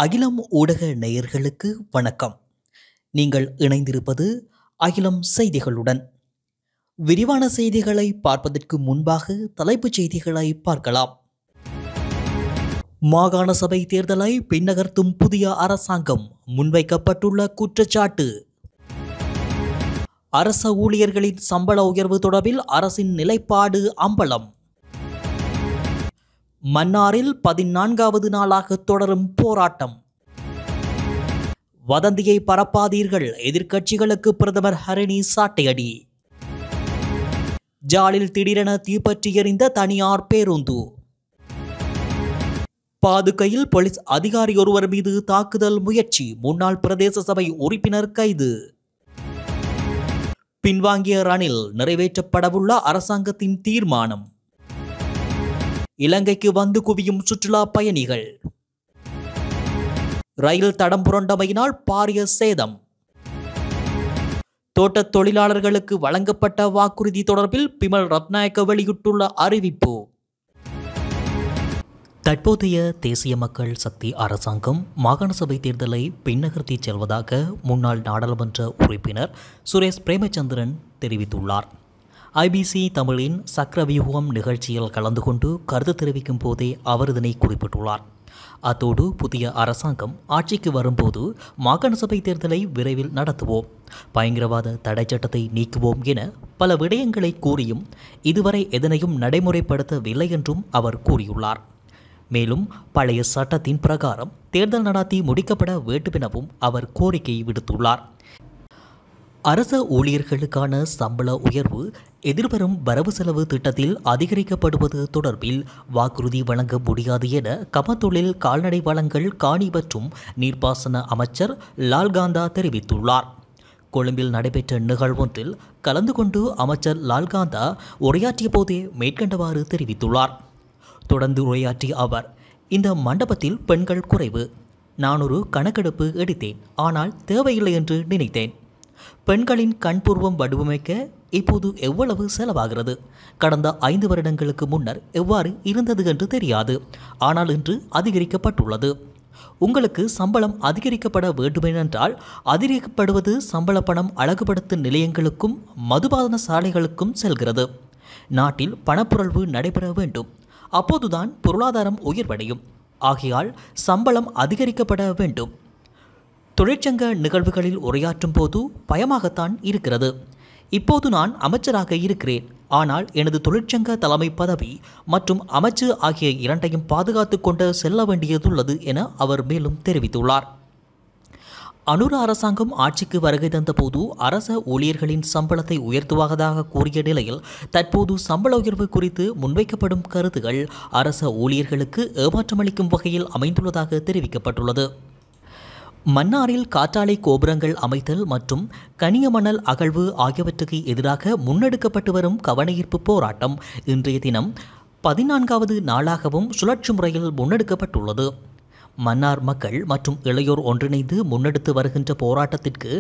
அகிலம் ஊடக நேயர்களுக்கு வணக்கம். நீங்கள் இணைந்திருப்பது அகிலம் செய்திகளுடன். விரிவான செய்திகளை பார்ப்பதற்கு முன்பாக தலைப்புச் செய்திகளை பார்க்கலாம். மாகாண சபை தேர்தலை பின்னகர்த்தும் புதிய அரசாங்கம், முன்வைக்கப்பட்டுள்ள குற்றச்சாட்டு. அரச ஊழியர்களின் சம்பள உயர்வு தொடர்பில் அரசின் நிலைப்பாடு அம்பலம். மன்னாரில் 14வது நாளாக தொடரும் போராட்டம். வதந்தியை பரப்பாதீர்கள், எதிர்க்கட்சிகளுக்கு பிரதமர் ஹரிணி சாட்டையடி. ஜாலில் திடீரென தீப்பற்றி எறிந்த தனியார் பேருந்து. பாதுகையில் போலீஸ் அதிகாரி ஒருவர் மீது தாக்குதல் முயற்சி, முன்னாள் பிரதேச சபை உறுப்பினர் கைது. பின்வாங்கிய ரணில், நிறைவேற்றப்படவுள்ள அரசாங்கத்தின் தீர்மானம். இலங்கைக்கு வந்து குவியும் சுற்றுலா பயணிகள். ரயில் தடம் புரண்டமையினால் பாரிய சேதம். தோட்டத் தொழிலாளர்களுக்கு வழங்கப்பட்ட வாக்குறுதி தொடர்பில் பிமல் ரத்நாயக்க வெளியிட்டுள்ள அறிவிப்பு. தற்போதைய தேசிய மக்கள் சக்தி அரசாங்கம் மாகாண சபை தேர்தலை பின்னகர்த்தி செல்வதாக முன்னாள் நாடாளுமன்ற உறுப்பினர் சுரேஷ் பிரேமச்சந்திரன் தெரிவித்துள்ளார். ஐபிசி தமிழின் சக்கரவியூகம் நிகழ்ச்சியில் கலந்து கொண்டு கருத்து தெரிவிக்கும் போதே அவர் இதனை குறிப்பிட்டுள்ளார். அத்தோடு புதிய அரசாங்கம் ஆட்சிக்கு வரும்போது மாகாண சபை தேர்தலை விரைவில் நடத்துவோம், பயங்கரவாத தடை சட்டத்தை நீக்குவோம் என பல விடயங்களை கூறியும் இதுவரை எதனையும் நடைமுறைப்படுத்தவில்லை என்றும் அவர் கூறியுள்ளார். மேலும் பழைய சட்டத்தின் பிரகாரம் தேர்தல் நடாத்தி முடிக்கப்பட வேண்டும் எனவும் அவர் கோரிக்கை விடுத்துள்ளார். அரச ஊழியர்களுக்கான சம்பள உயர்வு எதிர்வரும் வரவு செலவு திட்டத்தில் அதிகரிக்கப்படுவது தொடர்பில் வாக்குறுதி வழங்க முடியாது என கமத்தொழில் கால்நடை வளங்கள் காணி மற்றும் நீர்ப்பாசன அமைச்சர் லால்காந்தா தெரிவித்துள்ளார். கொழும்பில் நடைபெற்ற நிகழ்வொன்றில் கலந்து கொண்டு அமைச்சர் லால்காந்தா உரையாற்றிய போதே மேற்கண்டவாறு தெரிவித்துள்ளார். தொடர்ந்து உரையாற்றிய அவர், இந்த மண்டபத்தில் பெண்கள் குறைவு, நான் ஒரு கணக்கெடுப்பு எடுத்தேன், ஆனால் தேவையில்லை என்று நினைத்தேன். பெண்களின் கண்பூர்வம் வடிவமைக்க இப்போது எவ்வளவு செலவாகிறது, கடந்த 5 வருடங்களுக்கு முன்னர் எவ்வாறு இருந்தது என்று தெரியாது, ஆனால் இன்று அதிகரிக்கப்பட்டுள்ளது. உங்களுக்கு சம்பளம் அதிகரிக்கப்பட வேண்டுமென்றால் அதிகரிக்கப்படுவது சம்பள பணம் அழகுபடுத்தும் நிலையங்களுக்கும் மதுபான சாலைகளுக்கும் செல்கிறது. நாட்டில் பணப்புரள்வு நடைபெற வேண்டும், அப்போதுதான் பொருளாதாரம் உயர்வடையும். ஆகையால் சம்பளம் அதிகரிக்கப்பட வேண்டும். தொழிற்சங்க நிகழ்வுகளில் உரையாற்றும் போது பயமாகத்தான் இருக்கிறது. இப்போது நான் அமைச்சராக இருக்கிறேன், ஆனால் எனது தொழிற்சங்க தலைமை பதவி மற்றும் அமைச்சு ஆகிய இரண்டையும் பாதுகாத்து கொண்டு செல்ல வேண்டியதுள்ளது என அவர் மேலும் தெரிவித்துள்ளார். அனுர அரசாங்கம் ஆட்சிக்கு வருகை தந்தபோது அரச ஊழியர்களின் சம்பளத்தை உயர்த்துவதாக கூறிய நிலையில் தற்போது சம்பள உயர்வு குறித்து முன்வைக்கப்படும் கருத்துகள் அரச ஊழியர்களுக்கு ஏமாற்றமளிக்கும் வகையில் அமைந்துள்ளதாக தெரிவிக்கப்பட்டுள்ளது. மன்னாரில் காற்றாலை கோபுரங்கள் அமைத்தல் மற்றும் கனிய மணல் அகழ்வு ஆகியவற்றுக்கு எதிராக முன்னெடுக்கப்பட்டு வரும் கவனஈர்ப்பு போராட்டம் இன்றைய தினம் 14வது நாளாகவும் சுழற்சி முறையில் முன்னெடுக்கப்பட்டுள்ளது. மன்னார் மக்கள் மற்றும் இளையோர் ஒன்றிணைந்து முன்னெடுத்து வருகின்ற போராட்டத்திற்கு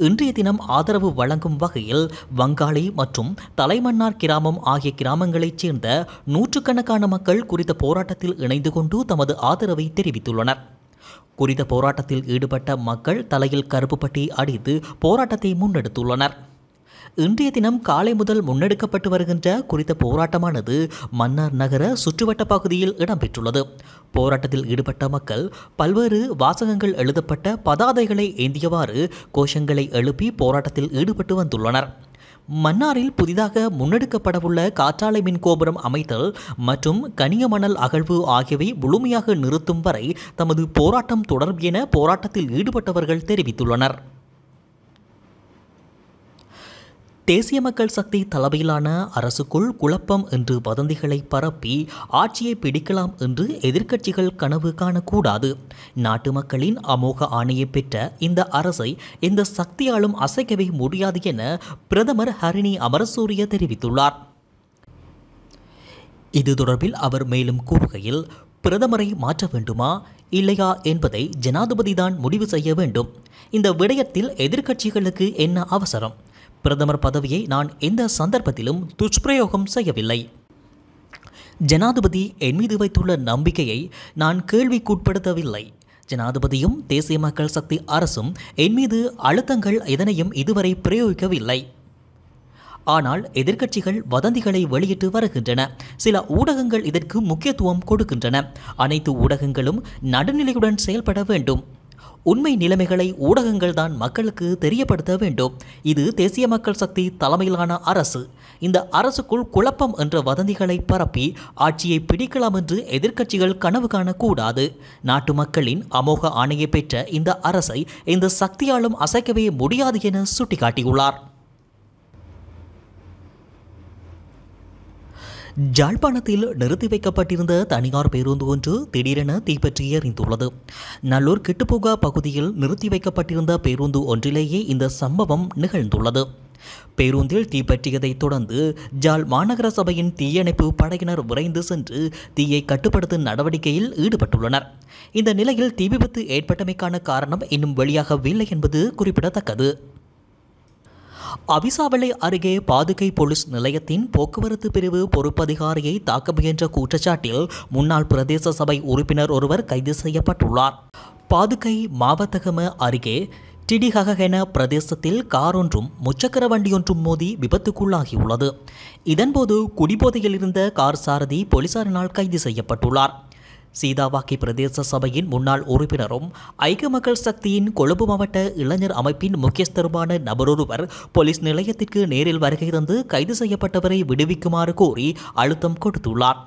இன்றைய தினம் ஆதரவு வழங்கும் வகையில் வங்காளி மற்றும் தலைமன்னார் கிராமம் ஆகிய கிராமங்களைச் சேர்ந்த நூற்றுக்கணக்கான மக்கள் குறித்த போராட்டத்தில் இணைந்து கொண்டு தமது ஆதரவை தெரிவித்துள்ளனர். குறித்த போராட்டத்தில் ஈடுபட்ட மக்கள் தலையில் கருப்பு பட்டி அடித்து போராட்டத்தை முன்னெடுத்துள்ளனர். இன்றைய தினம் காலை முதல் முன்னெடுக்கப்பட்டு வருகின்ற குறித்த போராட்டமானது மன்னார் நகர சுற்றுவட்ட பகுதியில் இடம்பெற்றுள்ளது. போராட்டத்தில் ஈடுபட்ட மக்கள் பல்வேறு வாசகங்கள் எழுதப்பட்ட பதாதைகளை ஏந்தியவாறு கோஷங்களை எழுப்பி போராட்டத்தில் ஈடுபட்டு வந்துள்ளனர். மன்னாரில் புதிதாக முன்னெடுக்கப்படவுள்ள காற்றாலை மின் கோபுரம் அமைத்தல் மற்றும் கனிய மணல் அகழ்வு ஆகியவை முழுமையாக நிறுத்தும் வரை தமது போராட்டம் தொடரும் என போராட்டத்தில் ஈடுபட்டவர்கள் தெரிவித்துள்ளனர். தேசிய மக்கள் சக்தி தலைமையிலான அரசுக்குள் குழப்பம் என்று வதந்திகளை பரப்பி ஆட்சியை பிடிக்கலாம் என்று எதிர்க்கட்சிகள் கனவு காணக்கூடாது. நாட்டு மக்களின் அமோக ஆணையை பெற்ற இந்த அரசை எந்த சக்தியாலும் அசைக்கவே முடியாது என பிரதமர் ஹரிணி அமரசூரிய தெரிவித்துள்ளார். இது தொடர்பில் அவர் மேலும் கூறுகையில், பிரதமரை மாற்ற வேண்டுமா இல்லையா என்பதை ஜனாதிபதிதான் முடிவு செய்ய வேண்டும். இந்த விடயத்தில் எதிர்க்கட்சிகளுக்கு என்ன அவசரம்? பிரதமர் பதவியை நான் எந்த சந்தர்ப்பத்திலும் துஷ்பிரயோகம் செய்யவில்லை. ஜனாதிபதி என் மீது வைத்துள்ள நம்பிக்கையை நான் கேள்விக்குட்படுத்தவில்லை. ஜனாதிபதியும் தேசிய மக்கள் சக்தி அரசும் என் மீது அழுத்தங்கள் எதனையும் இதுவரை பிரயோகிக்கவில்லை. ஆனால் எதிர்க்கட்சிகள் வதந்திகளை வெளியிட்டு வருகின்றன. சில ஊடகங்கள் இதற்கு முக்கியத்துவம் கொடுக்கின்றன. அனைத்து ஊடகங்களும் நடுநிலையுடன் செயல்பட வேண்டும். உண்மை நிலைமைகளை ஊடகங்கள் தான் மக்களுக்கு தெரியப்படுத்த வேண்டும். இது தேசிய மக்கள் சக்தி தலைமையிலான அரசு. இந்த அரசுக்குள் குழப்பம் என்ற வதந்திகளை பரப்பி ஆட்சியை பிடிக்கலாம் என்று எதிர்க்கட்சிகள் கனவு காணக்கூடாது. நாட்டு மக்களின் அமோக ஆணையை பெற்ற இந்த அரசை இந்த சக்தியாலும் அசைக்கவே முடியாது என சுட்டிக்காட்டியுள்ளார். ஜாழ்ப்பாணத்தில் நிறுத்தி வைக்கப்பட்டிருந்த தனியார் பேருந்து ஒன்று திடீரென தீப்பற்றி எரிந்துள்ளது. நல்லூர் கிட்டுப்போகா பகுதியில் நிறுத்தி வைக்கப்பட்டிருந்த பேருந்து ஒன்றிலேயே இந்த சம்பவம் நிகழ்ந்துள்ளது. பேருந்தில் தீப்பற்றியதைத் தொடர்ந்து ஜாழ் மாநகர சபையின் தீயணைப்பு படையினர் விரைந்து சென்று தீயை கட்டுப்படுத்தும் நடவடிக்கையில் ஈடுபட்டுள்ளனர். இந்த நிலையில் தீ விபத்து ஏற்பட்டமைக்கான காரணம் இன்னும் வெளியாகவில்லை என்பது குறிப்பிடத்தக்கது. அவிசாவளை அருகே பாதுகை போலீஸ் நிலையத்தின் போக்குவரத்து பிரிவு பொறுப்பதிகாரியை தாக்க முயன்ற குற்றச்சாட்டில் முன்னாள் பிரதேச சபை உறுப்பினர் ஒருவர் கைது செய்யப்பட்டுள்ளார். பாதுகை மாவத்தகம அருகே டிடிஹகென பிரதேசத்தில் கார் ஒன்றும் முச்சக்கர வண்டியொன்றும் மோதி விபத்துக்குள்ளாகியுள்ளது. இதன்போது குடிபோதையில் இருந்த கார் சாரதி போலீசாரினால் கைது செய்யப்பட்டுள்ளார். சீதாவாக்கி பிரதேச சபையின் முன்னாள் உறுப்பினரும் ஐக்கிய மக்கள் சக்தியின் கொழும்பு மாவட்ட இளைஞர் அமைப்பின் முக்கியஸ்தருமான நபரொருவர் போலீஸ் நிலையத்திற்கு நேரில் வருகை தந்து கைது செய்யப்பட்டவரை விடுவிக்குமாறு கோரி அழுத்தம் கொடுத்துள்ளார்.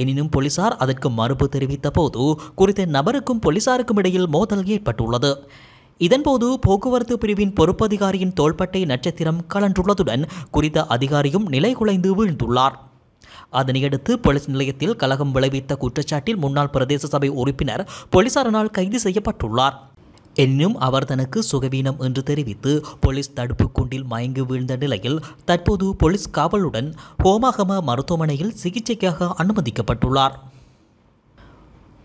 எனினும் போலீசார் அதற்கு மறுப்பு தெரிவித்த போது குறித்த நபருக்கும் போலீசாருக்கும் இடையில் மோதல் ஏற்பட்டுள்ளது. இதன்போது போக்குவரத்து பிரிவின் பொறுப்பதிகாரியின் தோள்பட்டை நட்சத்திரம் கலன்றுள்ளதுடன் குறித்த அதிகாரியும் நிலைகுலைந்து வீழ்ந்துள்ளார். அதனையடுத்து போலீஸ் நிலையத்தில் கலகம் விளைவித்த குற்றச்சாட்டில் முன்னாள் பிரதேச சபை உறுப்பினர் போலீசாரினால் கைது செய்யப்பட்டுள்ளார். எனினும் அவர் தனக்கு சுகவீனம் என்று தெரிவித்து போலீஸ் தடுப்பு கூண்டில் மயங்கி வீழ்ந்த நிலையில் தற்போது போலீஸ் காவலுடன் ஹோமாகம மருத்துவமனையில் சிகிச்சைக்காக அனுமதிக்கப்பட்டுள்ளார்.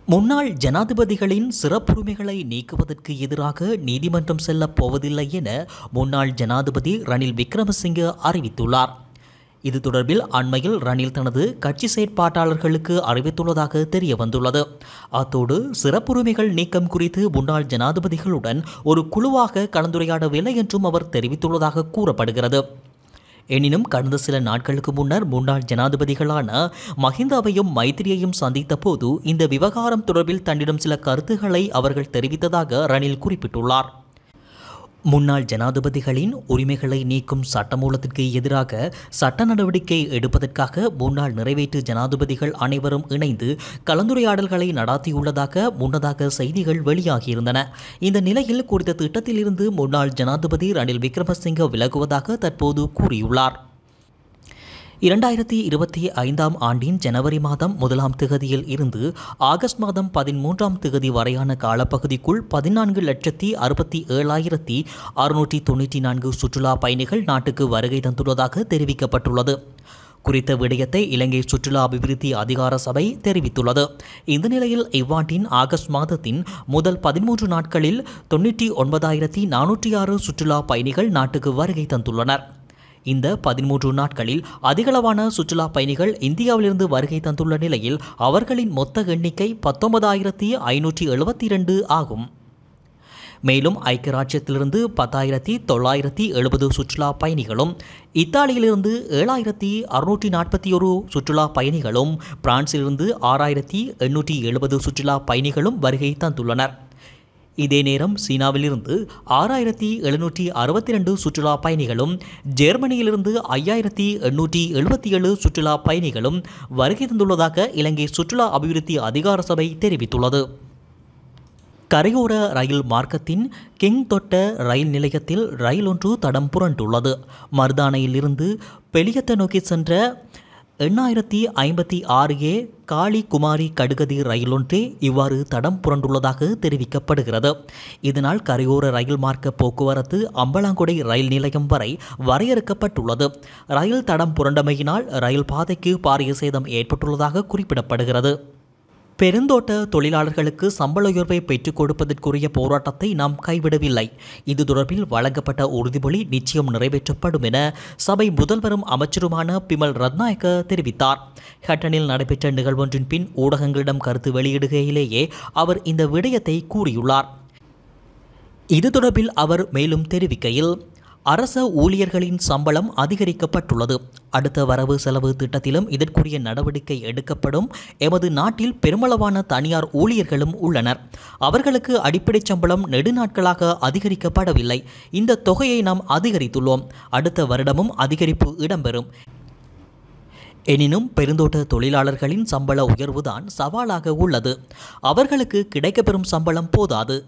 முன்னாள் ஜனாதிபதிகளின் சிறப்புரிமைகளை நீக்குவதற்கு எதிராக நீதிமன்றம் செல்லப் போவதில்லை என முன்னாள் ஜனாதிபதி ரணில் விக்ரமசிங்கே அறிவித்துள்ளார். இது தொடர்பில் அண்மையில் ரணில் தனது கட்சி செயற்பாட்டாளர்களுக்கு அறிவித்துள்ளதாக தெரிய வந்துள்ளது. அத்தோடு சிறப்புரிமைகள் நீக்கம் குறித்து முன்னாள் ஜனாதிபதிகளுடன் ஒரு குழுவாக கலந்துரையாடவில்லை என்றும் அவர் தெரிவித்துள்ளதாக கூறப்படுகிறது. எனினும் கடந்த சில நாட்களுக்கு முன்னர் முன்னாள் ஜனாதிபதிகளான மஹிந்தாவையும் மைத்திரியையும் சந்தித்த போது இந்த விவகாரம் தொடர்பில் தன்னிடம் சில கருத்துக்களை அவர்கள் தெரிவித்ததாக ரணில் குறிப்பிட்டுள்ளார். முன்னாள் ஜனாதிபதிகளின் உரிமைகளை நீக்கும் சட்டமூலத்திற்கு எதிராக சட்ட நடவடிக்கை எடுப்பதற்காக முன்னாள் நிறைவேற்று ஜனாதிபதிகள் அனைவரும் இணைந்து கலந்துரையாடல்களை நடாத்தியுள்ளதாக முன்னதாக செய்திகள் வெளியாகியிருந்தன. இந்த நிலையில் குறித்த திட்டத்திலிருந்து முன்னாள் ஜனாதிபதி ரணில் விக்ரமசிங்கே விலகுவதாக தற்போது கூறியுள்ளார். 2025 ஆண்டின் ஜனவரி மாதம் 1ஆம் திகதியில் இருந்து ஆகஸ்ட் மாதம் 13ஆம் திகதி வரையான காலப்பகுதிக்குள் 14,67,694 சுற்றுலா பயணிகள் நாட்டுக்கு வருகை தந்துள்ளதாக தெரிவிக்கப்பட்டுள்ளது. குறித்த விடயத்தை இலங்கை சுற்றுலா அபிவிருத்தி அதிகார சபை தெரிவித்துள்ளது. இந்த நிலையில் இவ்வாண்டின் ஆகஸ்ட் மாதத்தின் முதல் 13 நாட்களில் 99,406 சுற்றுலா பயணிகள் நாட்டுக்கு வருகை தந்துள்ளனர். இந்த 13 நாட்களில் அதிகளவான சுற்றுலா பயணிகள் இந்தியாவிலிருந்து வருகை தந்துள்ள நிலையில் அவர்களின் மொத்த எண்ணிக்கை 19,572 ஆகும். மேலும் ஐக்கிய ராஜ்யத்திலிருந்து 10,970 சுற்றுலா பயணிகளும், இத்தாலியிலிருந்து 7,641 சுற்றுலா பயணிகளும், பிரான்சிலிருந்து 6,870 சுற்றுலா பயணிகளும் வருகை தந்துள்ளனர். இதே நேரம் சீனாவிலிருந்து 6,762 சுற்றுலா பயணிகளும், ஜெர்மனியிலிருந்து 5,877 சுற்றுலா பயணிகளும் வருகை தந்துள்ளதாக இலங்கை சுற்றுலா அபிவிருத்தி அதிகார சபை தெரிவித்துள்ளது. கரையோர ரயில் மார்க்கத்தின் கிங் தொட்ட ரயில் நிலையத்தில் ரயில் ஒன்று தடம் புரண்டுள்ளது. மருதானையிலிருந்து பெலியத்த நோக்கி சென்ற 8,056 காளி குமாரி கடுகதி ரயில் ஒன்றே இவ்வாறு தடம் புரண்டுள்ளதாக தெரிவிக்கப்படுகிறது. இதனால் கரையோர ரயில் மார்க்க போக்குவரத்து அம்பலாங்குடை ரயில் நிலையம் வரை வரையறுக்கப்பட்டுள்ளது. ரயில் தடம் புரண்டமையினால் ரயில் பாதைக்கு பாரிய சேதம் ஏற்பட்டுள்ளதாக குறிப்பிடப்படுகிறது. பெருந்தோட்ட தொழிலாளர்களுக்கு சம்பள உயர்வை பெற்றுக் கொடுப்பதற்குரிய போராட்டத்தை நாம் கைவிடவில்லை. இது தொடர்பில் வழங்கப்பட்ட உறுதிமொழி நிச்சயம் நிறைவேற்றப்படும் என சபை முதல்வரும் அமைச்சருமான பிமல் ரத்நாயக்க தெரிவித்தார். ஹட்டனில் நடைபெற்ற நிகழ்வொன்றின் பின் ஊடகங்களிடம் கருத்து வெளியிடுகையிலேயே அவர் இந்த விடயத்தை கூறியுள்ளார். இது தொடர்பில் அவர் மேலும் தெரிவிக்கையில், அரச ஊழியர்களின் சம்பளம் அதிகரிக்கப்பட்டுள்ளது. அடுத்த வரவு செலவு திட்டத்திலும் இதற்குரிய நடவடிக்கை எடுக்கப்படும். எமது நாட்டில் பெருமளவான தனியார் ஊழியர்களும் உள்ளனர். அவர்களுக்கு அடிப்படை சம்பளம் நெடுநாட்களாக அதிகரிக்கப்படவில்லை. இந்த தொகையை நாம் அதிகரித்துள்ளோம். அடுத்த வருடமும் அதிகரிப்பு இடம்பெறும். எனினும் பெருந்தோட்ட தொழிலாளர்களின் சம்பள உயர்வுதான் சவாலாக உள்ளது. அவர்களுக்கு கிடைக்கப்பெறும் சம்பளம் போதாது.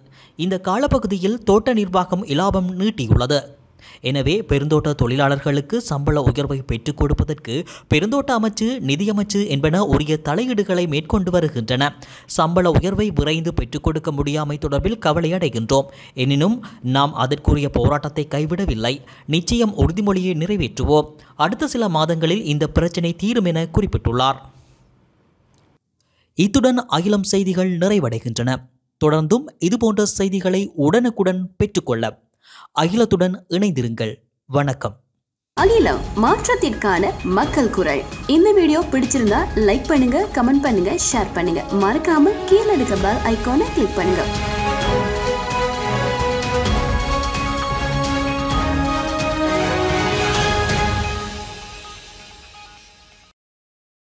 இந்த காலப்பகுதியில் தோட்ட நிர்வாகம் இலாபம் நீட்டியுள்ளது. எனவே பெருந்தோட்ட தொழிலாளர்களுக்கு சம்பள உயர்வை பெற்றுக் கொடுப்பதற்கு பெருந்தோட்ட அமைச்சு, நிதியமைச்சு என்பன உரிய தலையீடுகளை மேற்கொண்டு வருகின்றன. சம்பள உயர்வை விரைந்து பெற்றுக் கொடுக்க முடியாமை தொடர்பில் கவலை அடைகின்றோம். எனினும் நாம் அதற்குரிய போராட்டத்தை கைவிடவில்லை. நிச்சயம் உறுதிமொழியை நிறைவேற்றுவோம். அடுத்த சில மாதங்களில் இந்த பிரச்சினை தீரும் என குறிப்பிட்டுள்ளார். இத்துடன் அகிலம் செய்திகள் நிறைவடைகின்றன. தொடர்ந்தும் இதுபோன்ற செய்திகளை உடனுக்குடன் பெற்றுக்கொள்ள அகிலத்துடன் இணைந்திருங்கள். வணக்கம். அகிலம், மாற்றத்திற்கான மக்கள் குரல். இந்த வீடியோ பிடிச்சிருந்தா லைக் பண்ணுங்க, கமெண்ட் பண்ணுங்க, ஷேர் பண்ணுங்க. மறக்காம கீழே இருக்க பெல் ஐகானை கிளிக் பண்ணுங்க.